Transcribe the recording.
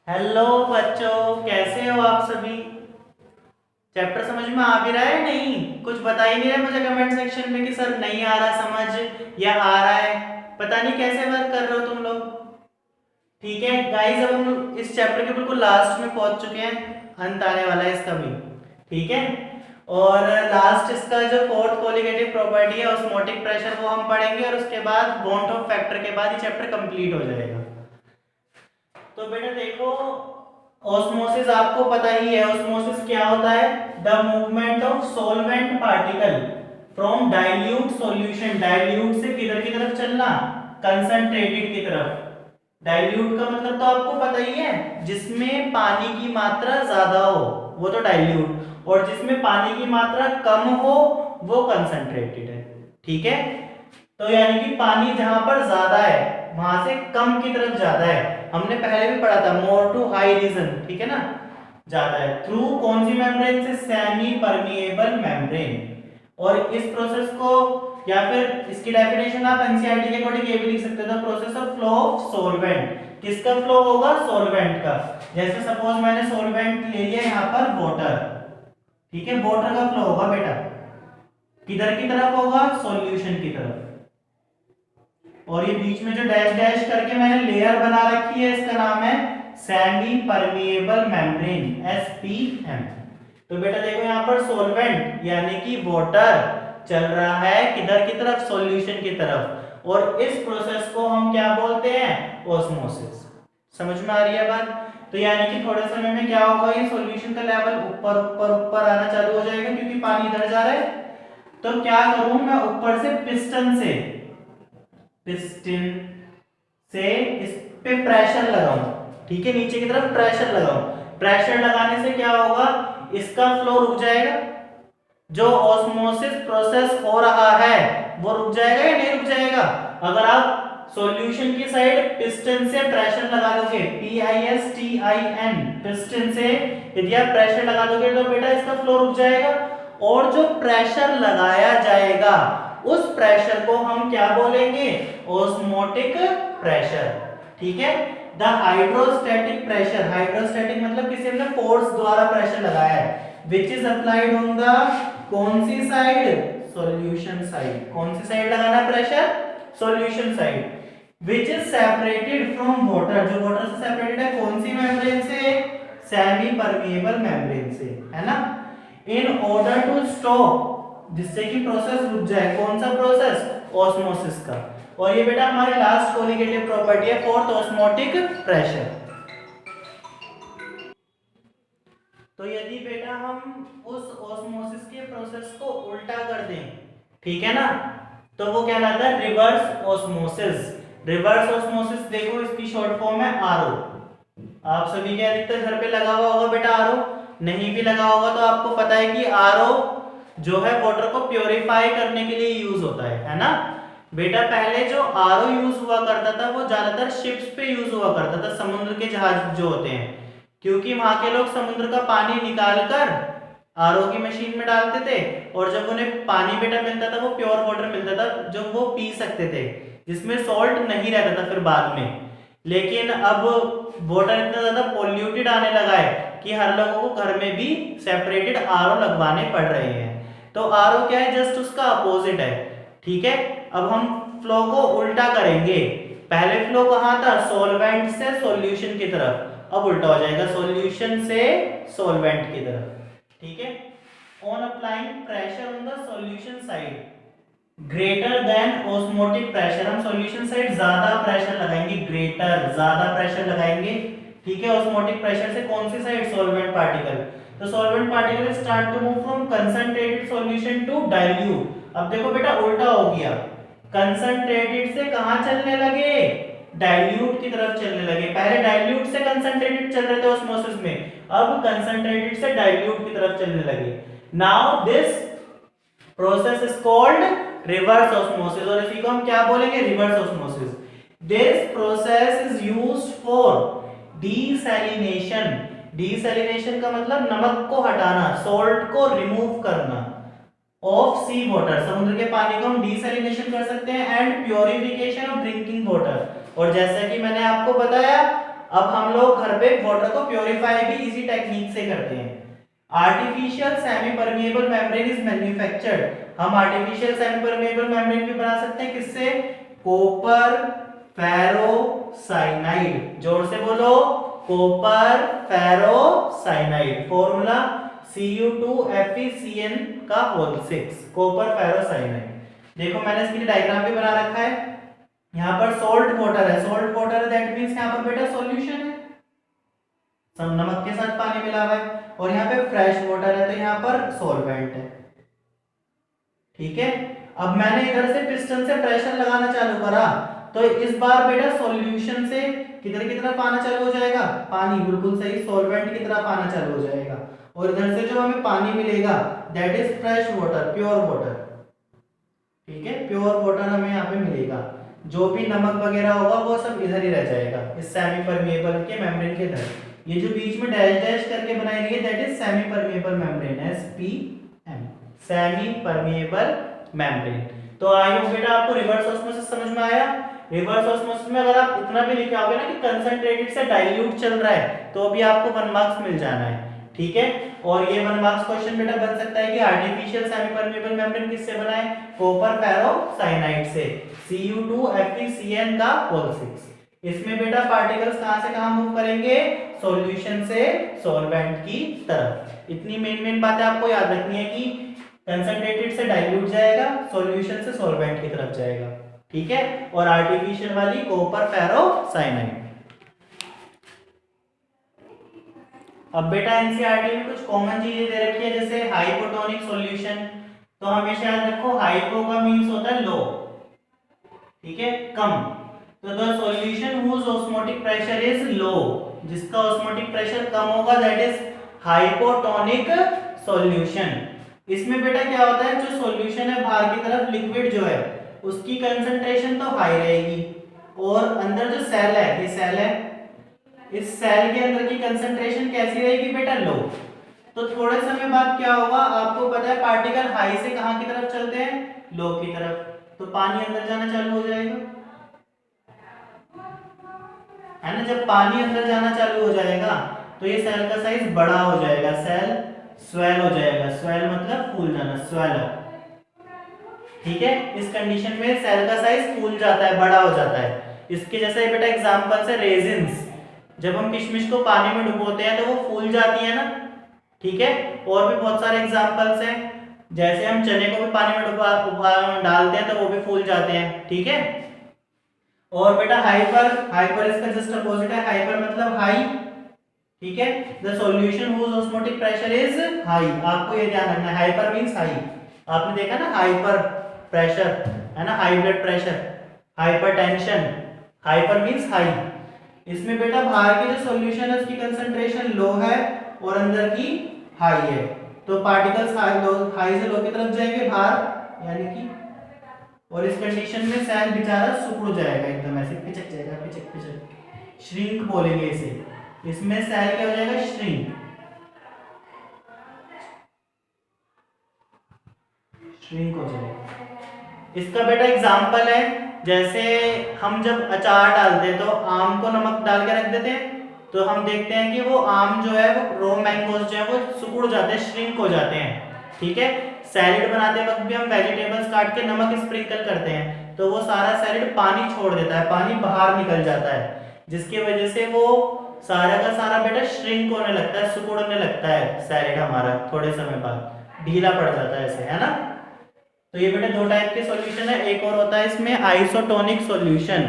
Hello बच्चों, कैसे हो आप सभी। चैप्टर समझ में आ भी रहा है? नहीं, कुछ बता ही नहीं रहे मुझे कमेंट सेक्शन में कि सर नहीं आ रहा समझ या आ रहा है। पता नहीं कैसे वर्क कर रहे हो तुम लोग। ठीक है गाइस, अब हम इस चैप्टर के बिल्कुल लास्ट में पहुंच चुके हैं। अंत आने वाला है इसका भी। ठीक है, और लास्ट इसका जो फोर्थ कोलिगेटिव प्रॉपर्टी है ऑस्मोटिक प्रेशर वो हम पढ़ेंगे, और उसके बाद बॉन्ड ऑफ फैक्टर के बाद ये चैप्टर कंप्लीट हो जाएगा। तो बेटा देखो, ऑस्मोसिस आपको पता ही है। ऑस्मोसिस क्या होता है? The movement of solvent particle from dilute solution. Dilute से किधर की तरफ चलना? कंसंट्रेटेड की तरफ। डाइल्यूट का मतलब तो आपको पता ही है, जिसमें पानी की मात्रा ज्यादा हो वो तो डाइल्यूट, और जिसमें पानी की मात्रा कम हो वो कंसंट्रेटेड है। ठीक है, तो यानी कि पानी जहां पर ज्यादा है वहां से कम की तरफ ज्यादा है। हमने पहले भी पढ़ा था, मोर टू हाई रीजन। ठीक है ना, जाता है थ्रू कौन सी मेम्ब्रेन से? Semi permeable membrane. और इस प्रोसेस को, या फिर इसकी डेफिनेशन आप एनसीईआरटी के अकॉर्डिंग ये भी लिख सकते हो, process of flow of solvent. किसका फ्लो होगा? सॉल्वेंट का। जैसे सपोज मैंने सॉल्वेंट ले लिया यहाँ पर वाटर। ठीक है, वाटर का फ्लो होगा बेटा किधर की तरफ होगा? सॉल्यूशन की तरफ। और ये बीच में जो डैश डैश करके मैंने लेयर बना रखी है इसका नाम है सेमी परमिएबल मेम्ब्रेन, एसपीएम। तो बेटा देखो यहाँ पर सॉल्वेंट यानी कि वाटर चल रहा है किधर की तरफ? सॉल्यूशन की तरफ। और इस प्रोसेस को हम क्या बोलते हैं? ऑस्मोसिस। समझ में आ रही है बात? तो यानी कि थोड़े समय में क्या होगा, ये सॉल्यूशन का लेवल ऊपर ऊपर ऊपर आना चालू हो जाएगा, क्योंकि पानी इधर जा रहा है। तो क्या करूं मैं, ऊपर से पिस्टन से इस पे प्रेशर लगाऊं। ठीक है, नीचे की तरफ प्रेशर लगाऊं। प्रेशर लगाने से क्या होगा? इसका फ्लो रुक जाएगा। जो ऑस्मोसिस प्रोसेस हो रहा है वो रुक जाएगा या नहीं रुक जाएगा? अगर आप सॉल्यूशन की साइड पिस्टन से प्रेशर लगा दोगे, PISTIN, पिस्टन से यदि आप प्रेशर लगा दोगे तो बेटा इसका फ्लो रुक जाएगा। और जो प्रेशर लगाया जाएगा उस प्रेशर को हम क्या बोलेंगे? Osmotic pressure. ठीक है, द हाइड्रोस्टैटिक प्रेशर। हाइड्रोस्टैटिक मतलब किसी ने फोर्स द्वारा प्रेशर लगाया है, which is applied on the कौन सी साइड? Solution side. कौन सी साइड लगाना pressure? Solution side. Which is separated from water. जो वाटर से सेपरेटेड है कौन सी मेम्ब्रेन से? सेमी परमिएबल मेम्ब्रेन से, है ना। इन ऑर्डर टू स्टॉप, जिससे कि प्रोसेस रुक जाए। कौन सा प्रोसेस? ऑस्मोसिस का। और ये बेटा हमारी लास्ट कोलिगेटिव प्रॉपर्टी है, फोर्थ, ऑस्मोटिक प्रेशर। तो यदि बेटा हम उस ऑस्मोसिस के प्रोसेस को उल्टा कर दें, ठीक है ना, तो वो क्या कहलाता है? Reverse osmosis. रिवर्स ऑस्मोसिस देखो इसकी शॉर्ट फॉर्म है आरओ। आप सभी के अधिकतर घर पे लगा हुआ होगा बेटा आरओ। नहीं भी लगा होगा तो आपको पता है कि आरओ जो है वाटर को प्योरीफाई करने के लिए यूज होता है ना बेटा। पहले जो आरओ यूज हुआ करता था वो ज्यादातर शिप्स पे यूज हुआ करता था, समुद्र के जहाज जो होते हैं, क्योंकि वहां के लोग समुद्र का पानी निकाल कर आरओ की मशीन में डालते थे, और जब उन्हें पानी बेटा मिलता था वो प्योर वाटर मिलता था जो वो पी सकते थे, जिसमें सॉल्ट नहीं रहता था फिर बाद में। लेकिन अब वाटर इतना ज्यादा पोल्यूटेड आने लगा है कि हर लोगों को घर में भी सेपरेटेड आरओ लगवाने पड़ रहे हैं। तो आरओ क्या है? जस्ट उसका अपोजिट है। ठीक है, अब हम फ्लो को उल्टा करेंगे। पहले फ्लो कहां था? सॉल्वेंट से सॉल्यूशन की तरफ। अब उल्टा हो जाएगा सॉल्यूशन से सॉल्वेंट की तरफ। ठीक है, on applying pressure on the solution side greater than osmotic pressure. हम सॉल्यूशन साइड ज्यादा प्रेशर लगाएंगे, ग्रेटर, ज्यादा प्रेशर लगाएंगे। ठीक है, ऑस्मोटिक प्रेशर से कौन सी साइड? Solvent particle. तो solvent particle start to move from concentrated solution to dilute. अब देखो बेटा उल्टा हो गया, कंसंट्रेटेड से कहां चलने लगे? डाइल्यूट की तरफ चलने लगे। पहले डाइल्यूट से कंसंट्रेटेड चल रहे थे ऑस्मोसिस में, अब कंसंट्रेटेड से डाइल्यूट की तरफ चलने लगे। Now this process is called reverse osmosis, और इसी को हम क्या बोलेंगे? Reverse osmosis. This process is used for desalination. Desalination का मतलब नमक को हटाना, सॉल्ट को रिमूव करना, ऑफ सी वाटर, समुद्र के पानी को हम डीसैलिनेशन कर सकते हैं, and purification of drinking water. और जैसा कि मैंने आपको बताया अब हम लोग घर पे वाटर को प्योरीफाई भी इसी टेक्निक से करते हैं। Artificial semi permeable membrane is manufactured. हम आर्टिफिशियल सेमी परमिएबल मेम्ब्रेन भी बना सकते हैं किससे? Copper ferrocyanide. जोर से बोलो, कॉपर फेरोसाइनाइड। फॉर्मूला Cu2FeCN का होल 6, कॉपर फेरोसाइनाइड। देखो मैंने इसके लिए डायग्राम भी बना रखा है। यहाँ पर सॉल्ट वाटर है, सॉल्ट वाटर दैट मींस यहाँ पर बेटा सॉल्यूशन है, सब नमक के साथ पानी मिला हुआ है। और यहाँ पे फ्रेश वाटर है तो यहाँ पर सॉल्वेंट है। ठीक है, अब मैंने इधर से पिस्टन से प्रेशर लगाना चालू करा तो इस बार बेटा सॉल्यूशन से किधर की तरफ आना चालू हो जाएगा? पानी, बिल्कुल सही, सॉल्वेंट की तरफ आना चालू हो जाएगा। और इधर से जो हमें पानी मिलेगा that is fresh water, pure water. ठीक है, प्योर वाटर हमें यहाँ पे मिलेगा। जो भी नमक वगैरह होगा वो सब इधर ही रह जाएगा, इस सेमी परमिएबल के मेम्ब्रेन के इधर। ये जो बीच में डैश डैश करके बनाई गई है that is semi permeable membrane, SPM, semi permeable membrane. तो आई होप बेटा आपको रिवर्स ऑस्मोसिस समझ में आया। रिवर्स ऑस्मोसिस में अगर आप इतना भी लिखे आओगे ना कि कंसंट्रेटेड से डाइल्यूट चल रहा है तो अभी आपको 1 मार्क्स मिल जाना है। ठीक है, और ये 1 मार्क्स क्वेश्चन बेटा बन सकता है कि आर्टिफिशियल सेमी परमिएबल मेम्ब्रेन किससे बना है? कॉपर फेरोसाइनाइड से, Cu2FeCN का होल 6। इसमें बेटा पार्टिकल्स कहां से कहां मूव करेंगे? सॉल्यूशन से सॉल्वेंट की तरफ। इतनी मेन बातें आपको याद रखनी है कि कंसंट्रेटेड से डाइल्यूट जाएगा, सॉल्यूशन से सॉल्वेंट की तरफ जाएगा। ठीक है, और आर्टिफिशियल वाली कॉपर फेरोसाइनाइड। अब बेटा एनसीईआरटी में कुछ कॉमन चीजें दे रखी है जैसे हाइपोटोनिक सॉल्यूशन। तो हमेशा याद रखो हाइपो का मींस होता है लो, ठीक है, कम। तो the solution whose osmotic pressure is low, जिसका ऑस्मोटिक प्रेशर कम होगा दैट इज हाइपोटोनिक सॉल्यूशन। इसमें बेटा क्या होता है, जो सॉल्यूशन है बाहर की तरफ लिक्विड जो है उसकी कंसंट्रेशन तो हाई रहेगी और अंदर जो सेल है, ये सेल है, इस सेल के अंदर की कंसंट्रेशन कैसी रहेगी बेटा? लो। तो थोड़े समय बाद क्या होगा आपको पता है, पार्टिकल हाई से कहां की तरफ चलते हैं? लो की तरफ। तो पानी अंदर जाना चालू हो जाएगा, है ना। जब पानी अंदर जाना चालू हो जाएगा तो ये सेल का साइज बड़ा हो जाएगा, सेल स्वेल हो जाएगा। स्वेल मतलब फूल जाना, स्वेल। ठीक है, इस कंडीशन में सेल का साइज फूल जाता है, बड़ा हो जाता है। इसके जैसे बेटा एग्जांपल से रेजिन्स, जब हम किशमिश को पानी में डुबोते हैं तो वो फूल जाती है ना। ठीक है, और भी बहुत सारे एग्जांपल्स हैं, जैसे हम चने को भी पानी में डालते हैं तो वो भी फूल जाते हैं। ठीक है, और बेटा हाइपर इसका जस्ट अपोजिट है, हाइपर मतलब हाई। ठीक है, the solution whose osmotic pressure is high. आपको ये ध्यान रखना है, हाइपर मींस हाई। आपने देखा ना हाइपर प्रेशर है ना, high blood pressure, hypertension, hyper means high. इसमें बेटा बाहर की जो सॉल्यूशन है उसकी कंसंट्रेशन लो है और अंदर की हाई है, तो पार्टिकल्स हाई से लो की तरफ जाएंगे बाहर, यानी कि, और इस कंडीशन में सेल बेचारा सिकुड़ जाएगा, एकदम ऐसे पिचक जाएगा, पिचक पिचक, श्रिंक बोलेंगे इसे। इसमें सेल क्या हो जाएगा? श्रिंक, श्रिंक हो जाएगा। इसका बेटा एग्जांपल है, जैसे हम जब अचार डालते हैं तो आम को नमक डाल के रख देते हैं तो हम देखते हैं कि वो आम जो है वो रॉ मैंगोज जो है वो सिकुड़ जाते हैं, श्रिंक हो जाते हैं। ठीक है, सैलेड बनाते वक्त भी हम वेजिटेबल्स काट के नमक स्प्रिंकल करते हैं तो वो सारा सैलेड पानी छोड़ देता है, पानी बाहर निकल जाता है, जिसकी वजह से वो सारा का सारा बेटा श्रिंक होने लगता है, सिकुड़ने लगता है सैलेड हमारा, थोड़े समय बाद ढीला पड़ जाता है ऐसे, है ना। तो ये बेटा 2 टाइप के सॉल्यूशन है, एक और होता है इसमें आइसोटोनिक सॉल्यूशन।